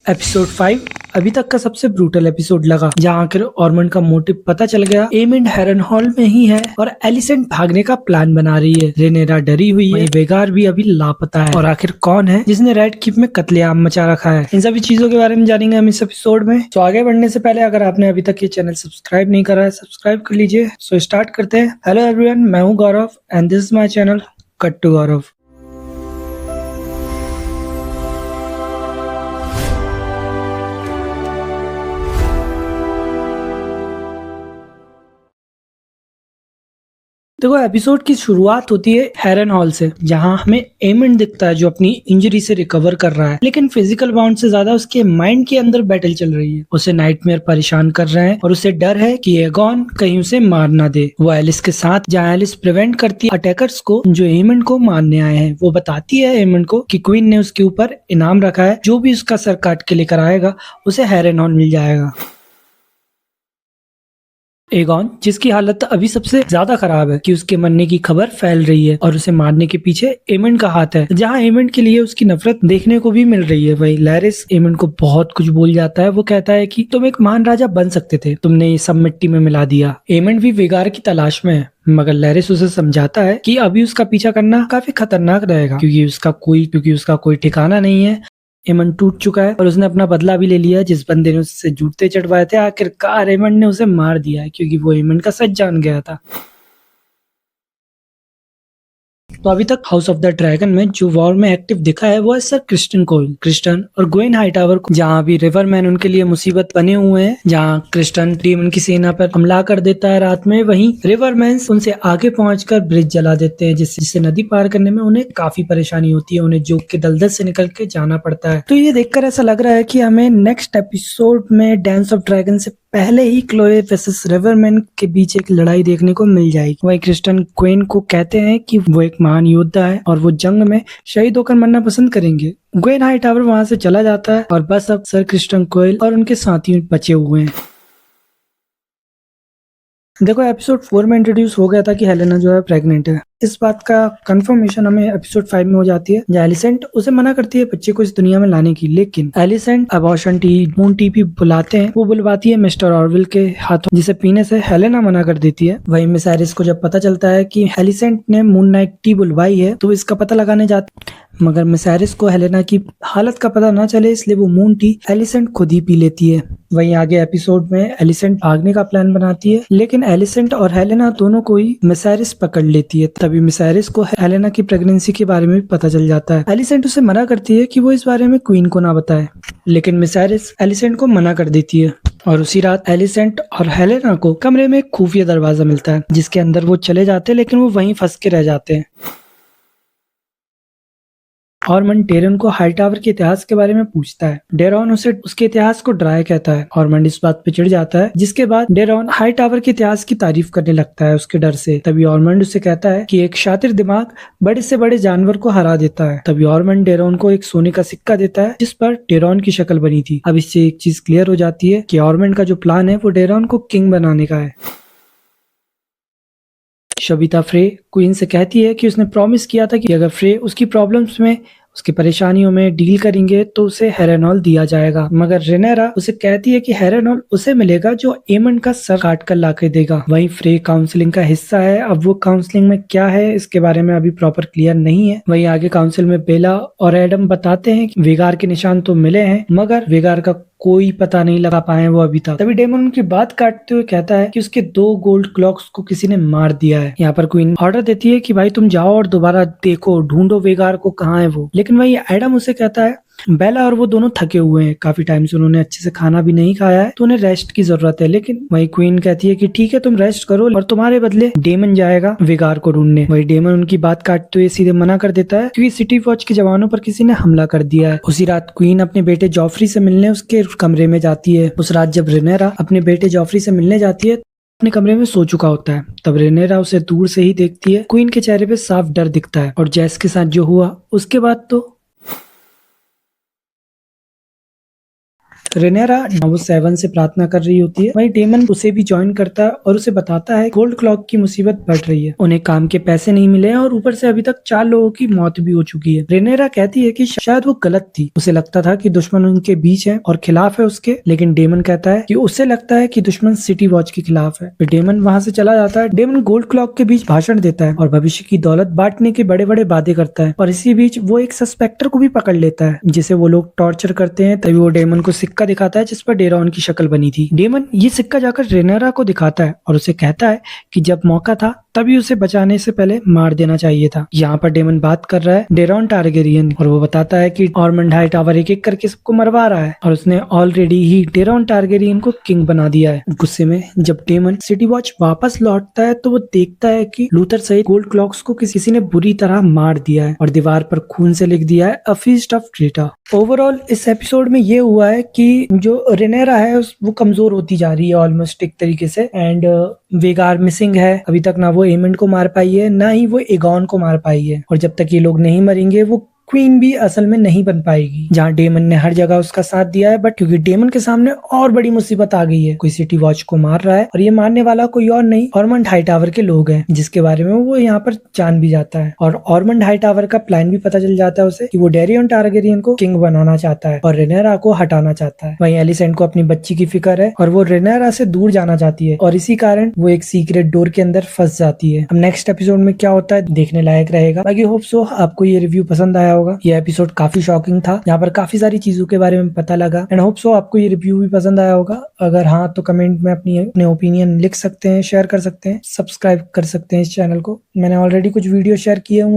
Episode 5 अभी तक का सबसे ब्रूटल एपिसोड लगा, जहां आखिर ऑर्मंड का मोटिव पता चल गया। एमिंड हेरनहॉल में ही है और एलिसेंट भागने का प्लान बना रही है। रेनेरा डरी हुई है, वेगार भी अभी लापता है और आखिर कौन है जिसने रेड कीप में कत्लेआम मचा रखा है, इन सभी चीजों के बारे में जानेंगे हम इस एपिसोड में। तो आगे बढ़ने से पहले अगर आपने अभी तक ये चैनल सब्सक्राइब नहीं करा है, सब्सक्राइब कर लीजिए। सो स्टार्ट करते हैं। हेलो एवरीवन, मैं हूँ Gaurav and this is my channel cut to Gaurav. देखो, एपिसोड की शुरुआत होती है हेरनहॉल से, जहां हमें एमिंड दिखता है जो अपनी इंजरी से रिकवर कर रहा है, लेकिन फिजिकल बाउंड से ज्यादा उसके माइंड के अंदर बैटल चल रही है। उसे नाइटमेयर परेशान कर रहे हैं और उसे डर है कि एगॉन कहीं उसे मार ना दे। वो एलिस के साथ, जहां एलिस प्रिवेंट करती है अटैकर्स को जो एमिंड को मारने आए हैं। वो बताती है एमिंड को कि क्वीन ने उसके ऊपर इनाम रखा है, जो भी उसका सर काट के लेकर आएगा उसे हेरनहॉल मिल जाएगा। एगॉन, जिसकी हालत अभी सबसे ज्यादा खराब है कि उसके मरने की खबर फैल रही है और उसे मारने के पीछे एमिंड का हाथ है, जहां एमिंड के लिए उसकी नफरत देखने को भी मिल रही है। वही लैरिस एमिंड को बहुत कुछ बोल जाता है। वो कहता है कि तुम एक महान राजा बन सकते थे, तुमने ये सब मिट्टी में मिला दिया। एमिंड भी वेगार की तलाश में है, मगर लैरिस उसे समझाता है कि अभी उसका पीछा करना काफी खतरनाक रहेगा, क्योंकि उसका कोई ठिकाना नहीं है। एमन टूट चुका है और उसने अपना बदला भी ले लिया। जिस बंदे ने उससे जूते चढ़वाए थे, आखिरकार एमन ने उसे मार दिया है, क्योंकि वो एमन का सच जान गया था। तो अभी तक हाउस ऑफ द ड्रैगन में जो वॉर में एक्टिव दिखा है वो है सर क्रिस्टन कोयल, क्रिस्टन और ग्वेन हाईटावर को, जहाँ भी रिवरमैन उनके लिए मुसीबत बने हुए हैं। जहाँ क्रिस्टन डीमन की सेना पर हमला कर देता है रात में, वहीं रिवरमैन उनसे आगे पहुंचकर ब्रिज जला देते हैं, जिससे नदी पार करने में उन्हें काफी परेशानी होती है। उन्हें जोक के दलदल से निकल के जाना पड़ता है। तो ये देखकर ऐसा लग रहा है कि हमें नेक्स्ट एपिसोड में डांस ऑफ ड्रैगन से पहले ही क्लोए वर्सेस रिवरमैन के बीच एक लड़ाई देखने को मिल जाएगी। वही क्रिस्टन क्वीन को कहते हैं कि वो एक महान योद्धा है और वो जंग में शहीद होकर मरना पसंद करेंगे। ग्वेन हाईटावर वहां से चला जाता है और बस अब सर क्रिस्टन कोयल और उनके साथी बचे हुए हैं। देखो, एपिसोड 4 में इंट्रोड्यूस हो गया था कि हेलेना जो है प्रेग्नेंट है। इस बात का कंफर्मेशन हमें एपिसोड 5 में हो जाती है, जहाँ एलिसेंट उसे मना करती है बच्चे को इस दुनिया में लाने की, लेकिन Alicent abortion T moon T भी बुलाते हैं। वो बुलवाती है मिस्टर ऑर्विल के हाथों, जिसे पीने से हेलेना मना कर देती है। वहीं मिस एरिस को जब पता चलता है कि एलिसेंट ने मून नाइट टी बुलवाई है, तो इसका पता लगाने जाती, मगर मिस एरिस को हेलेना की हालत का पता ना चले, इसलिए वो मून टी एलिसेंट खुद ही पी लेती है। वहीं आगे एपिसोड में एलिसेंट भागने का प्लान बनाती है, लेकिन एलिसेंट और हेलेना दोनों को ही मिस एरिस पकड़ लेती है। तभी मिस एरिस को हेलेना की प्रेगनेंसी के बारे में भी पता चल जाता है। एलिसेंट उसे मना करती है कि वो इस बारे में क्वीन को ना बताए, लेकिन मिस एरिस एलिसेंट को मना कर देती है। और उसी रात एलिसेंट और हेलेना को कमरे में एक खुफिया दरवाजा मिलता है, जिसके अंदर वो चले जाते हैं, लेकिन वो वहीं फंस के रह जाते हैं। ऑर्मंड डेरन को हाईटावर के इतिहास के बारे में पूछता है। डेरॉन उसे उसके इतिहास को ड्राई कहता है। ऑर्मंड इस बात पे चिढ़ जाता है, जिसके बाद डेरॉन हाईटावर के इतिहास की तारीफ करने लगता है उसके डर से। तभी ऑर्मंड उसे कहता है कि एक शातिर दिमाग बड़े से बड़े जानवर को हरा देता है। तभी ऑर्मंड डेरॉन को एक सोने का सिक्का देता है, जिस पर डेरॉन की शक्ल बनी थी। अब इससे एक चीज क्लियर हो जाती है कि ऑर्मंड का जो प्लान है वो डेरॉन को किंग बनाने का है। शबिता फ्रे क्वीन से कहती है कि उसने प्रॉमिस किया था कि अगर फ्रे उसकी प्रॉब्लम्स में, उसकी परेशानियों में डील करेंगे तो उसे हेरेनॉल दिया जाएगा। मगर रेनेरा उसे कहती है कि हेरेनॉल उसे मिलेगा जो एमंड का सर काट कर ला के देगा। वहीं फ्रे काउंसलिंग का हिस्सा है। अब वो काउंसलिंग में क्या है इसके बारे में अभी प्रॉपर क्लियर नहीं है। वहीं आगे काउंसिल में बेला और एडम बताते हैं कि वेगार के निशान तो मिले हैं, मगर वेगार का कोई पता नहीं लगा पाए वो अभी तक। तभी डेमन उनकी बात काटते हुए कहता है कि उसके 2 गोल्ड क्लॉक्स को किसी ने मार दिया है। यहाँ पर क्वीन ऑर्डर देती है कि भाई तुम जाओ और दोबारा देखो, ढूंढो वेगार को, कहाँ है वो। लेकिन वही एडम उसे कहता है बेला और वो दोनों थके हुए हैं, काफी टाइम से उन्होंने अच्छे से खाना भी नहीं खाया है, तो उन्हें रेस्ट की जरूरत है। लेकिन वही क्वीन कहती है कि ठीक है तुम रेस्ट करो और तुम्हारे बदले डेमन जाएगा वेगार को ढूंढने। वही डेमन उनकी बात काटते हुए सीधे मना कर देता है, क्योंकि सिटी वॉच के जवानों पर किसी ने हमला कर दिया है। उसी रात क्वीन अपने बेटे जॉफरी से मिलने उसके कमरे में जाती है। उस रात जब रेनेरा अपने बेटे जॉफरी से मिलने जाती है, अपने कमरे में सो चुका होता है। तब रेनेरा उसे दूर से ही देखती है। क्वीन के चेहरे पे साफ डर दिखता है, और जैस के साथ जो हुआ उसके बाद तो रेनेरा वो 7 से प्रार्थना कर रही होती है, वहीं डेमन उसे भी ज्वाइन करता है और उसे बताता है गोल्ड क्लॉक की मुसीबत बढ़ रही है, उन्हें काम के पैसे नहीं मिले हैं और ऊपर से अभी तक 4 लोगों की मौत भी हो चुकी है। रेनेरा कहती है कि शायद वो गलत थी, उसे लगता था कि दुश्मन उनके बीच है और खिलाफ है उसके, लेकिन डेमन कहता है कि उसे लगता है कि दुश्मन सिटी वॉच के खिलाफ है। फिर डेमन वहां से चला जाता है। डेमन गोल्ड क्लॉक के बीच भाषण देता है और भविष्य की दौलत बांटने के बड़े बड़े वादे करता है, और इसी बीच वो एक सस्पेक्टर को भी पकड़ लेता है जिसे वो लोग टॉर्चर करते हैं। तभी वो डेमन को सिक्का दिखाता है जिस पर डेरॉन की शक्ल बनी थी। डेमन ये सिक्का जाकर रेनेरा को दिखाता है और उसे कहता है कि जब मौका था तभी उसे बचाने से पहले मार देना चाहिए था। यहाँ पर डेमन बात कर रहा है डेरॉन टारगेरियन, और वो बताता है कि ऑर्मंड हाईटावर एक एक करके सबको मरवा रहा है और उसने ऑलरेडी ही डेरॉन टारगेरियन को किंग बना दिया है। गुस्से में जब डेमन सिटी वॉच वापस लौटता है तो वो देखता है कि लूथर सहित गोल्ड क्लॉक्स को किसी ने बुरी तरह मार दिया है और दीवार पर खून से लिख दिया है अ फीस्ट ऑफ ट्रेटा। ओवरऑल इस एपिसोड में ये हुआ है कि जो रेनेरा है वो कमजोर होती जा रही है ऑलमोस्ट एक तरीके से, एंड वेगार मिसिंग है। अभी तक ना वो एमेंट को मार पाई है, ना ही वो एगॉन को मार पाई है, और जब तक ये लोग नहीं मरेंगे वो क्वीन भी असल में नहीं बन पाएगी। जहाँ डेमन ने हर जगह उसका साथ दिया है, बट क्योंकि डेमन के सामने और बड़ी मुसीबत आ गई है, कोई सिटी वॉच को मार रहा है और ये मारने वाला कोई और नहीं ऑर्मंड हाईटावर के लोग हैं, जिसके बारे में वो यहाँ पर जान भी जाता है। और ऑर्मंड हाईटावर का प्लान भी पता चल जाता है उसे कि वो डेरियन टारगेरियन को किंग बनाना चाहता है और रेनेरा को हटाना चाहता है। वहीं एलिसेंट को अपनी बच्ची की फिक्र है और वो रेनेरा से दूर जाना चाहती है, और इसी कारण वो एक सीक्रेट डोर के अंदर फंस जाती है। अब नेक्स्ट एपिसोड में क्या होता है देखने लायक रहेगा। बाकी होप सो आपको ये रिव्यू पसंद आया होगा। ये एपिसोड काफी शॉकिंग था, यहाँ पर काफी सारी चीजों के बारे में पता लगा, एंड होप सो आपको ये रिव्यू भी पसंद आया होगा। अगर हाँ तो कमेंट में अपने ओपिनियन लिख सकते हैं, शेयर कर सकते हैं, सब्सक्राइब कर सकते हैं इस चैनल को। मैंने ऑलरेडी कुछ वीडियो शेयर किए हुए